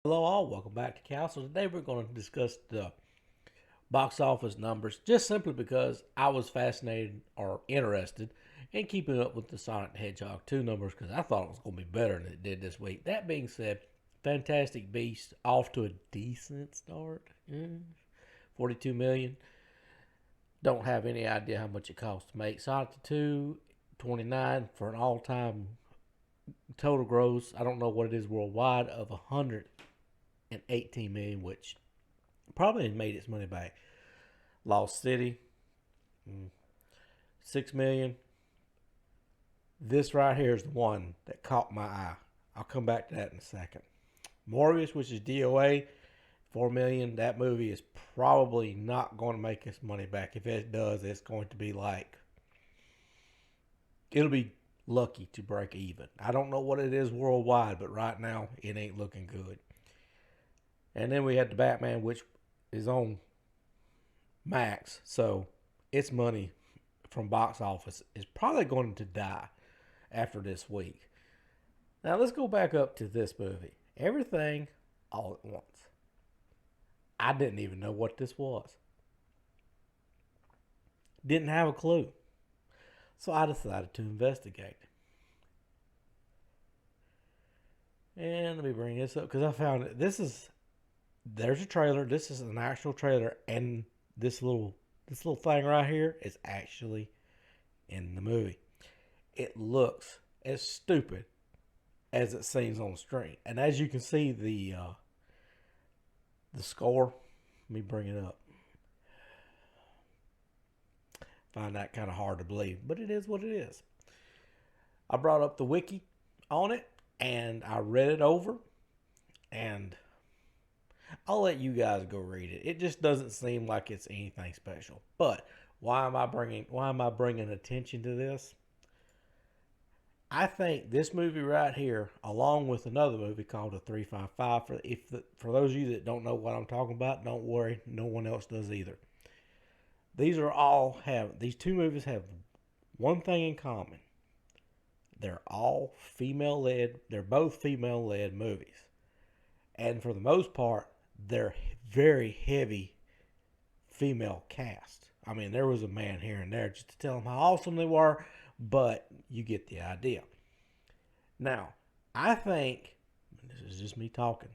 Hello, all. Welcome back to Castle. Today, we're going to discuss the box office numbers just simply because I was fascinated or interested in keeping up with the Sonic the Hedgehog 2 numbers because I thought it was going to be better than it did this week. That being said, Fantastic Beasts off to a decent start. 42 million. Don't have any idea how much it costs to make. Sonic the 2, 29 for an all time total gross. I don't know what it is worldwide of 118 million, which probably made its money back. Lost City, 6 million. This right here is the one that caught my eye. I'll come back to that in a second. Morbius, which is DOA, 4 million. That movie is probably not going to make its money back. If it does, it's going to be like it'll be lucky to break even. I don't know what it is worldwide, but right now it ain't looking good. And then we had the Batman, which is on Max, so its money from box office is probably going to die after this week. Now let's go back up to this movie. Everything all at once. I didn't even know what this was. Didn't have a clue. So I decided to investigate. And let me bring this up because I found it. There's a trailer. This is an actual trailer, and this little thing right here is actually in the movie. It looks as stupid as it seems on the screen, and as you can see, the score. Let me bring it up. Find that kind of hard to believe, but it is what it is. I brought up the wiki on it, and I read it over, and I'll let you guys go read it. It just doesn't seem like it's anything special. But why am I bringing attention to this? I think this movie right here, along with another movie called The 355, for those of you that don't know what I'm talking about, don't worry, no one else does either. These two movies have one thing in common. They're all female led. They're both female led movies, and for the most part, they're very heavy female cast. I mean, there was a man here and there just to tell them how awesome they were, but you get the idea. Now, I think, this is just me talking,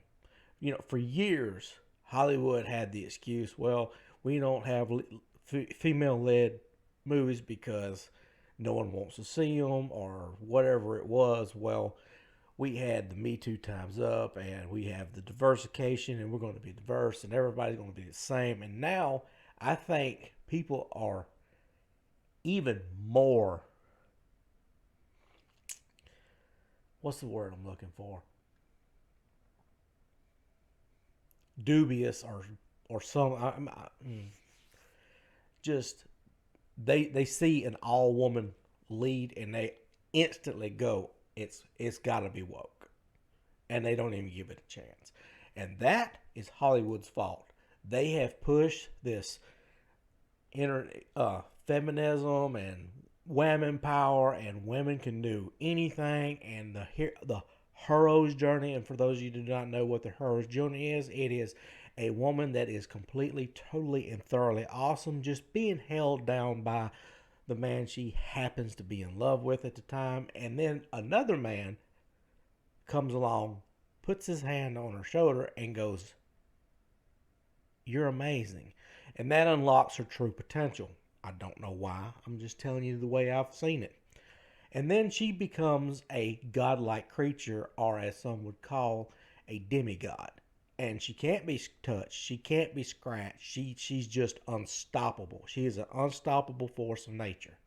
for years, Hollywood had the excuse, well, we don't have female led movies because no one wants to see them or whatever it was. Well, we had the Me Too times up and we have the diversification and we're going to be diverse and everybody's going to be the same. And now I think people are even more, what's the word I'm looking for? Dubious or some, just, they see an all woman lead and they instantly go, it's got to be woke. And they don't even give it a chance. And that is Hollywood's fault. They have pushed this feminism and women power and women can do anything and the hero's journey. And for those of you who do not know what the hero's journey is, it is a woman that is completely, totally, and thoroughly awesome, just being held down by the man she happens to be in love with at the time, and then another man comes along, puts his hand on her shoulder, and goes, "You're amazing." And that unlocks her true potential. I don't know why. I'm just telling you the way I've seen it. And then she becomes a godlike creature, or as some would call, a demigod. And she can't be touched. She can't be scratched. She's just unstoppable. She is an unstoppable force of nature.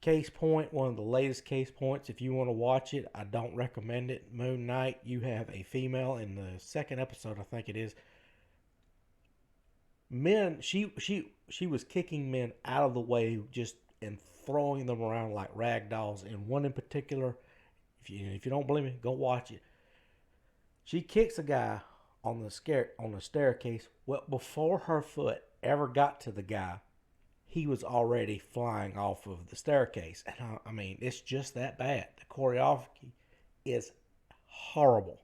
Case point, one of the latest case points. If you want to watch it, I don't recommend it. Moon Knight, you have a female in the second episode, I think it is. Men, she was kicking men out of the way, just and throwing them around like rag dolls. And one in particular, if you don't believe me, go watch it. She kicks a guy on the staircase. Well, before her foot ever got to the guy, he was already flying off of the staircase. And I mean, it's just that bad. The choreography is horrible.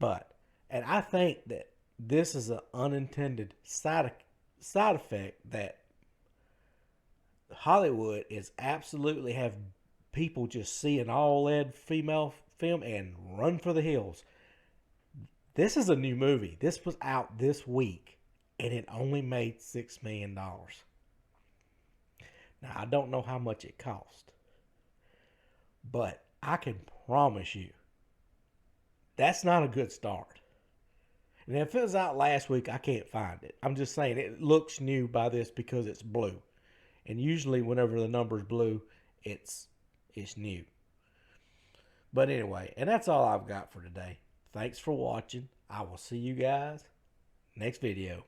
But, and I think that this is an unintended side effect that Hollywood is absolutely have people just see an all led female film and run for the hills. This is a new movie. This was out this week and it only made $6 million. Now, I don't know how much it cost, but I can promise you that's not a good start. And if it was out last week, I can't find it. I'm just saying it looks new by this because it's blue. And usually whenever the number's blue, it's new. But anyway, and that's all I've got for today. Thanks for watching. I will see you guys next video.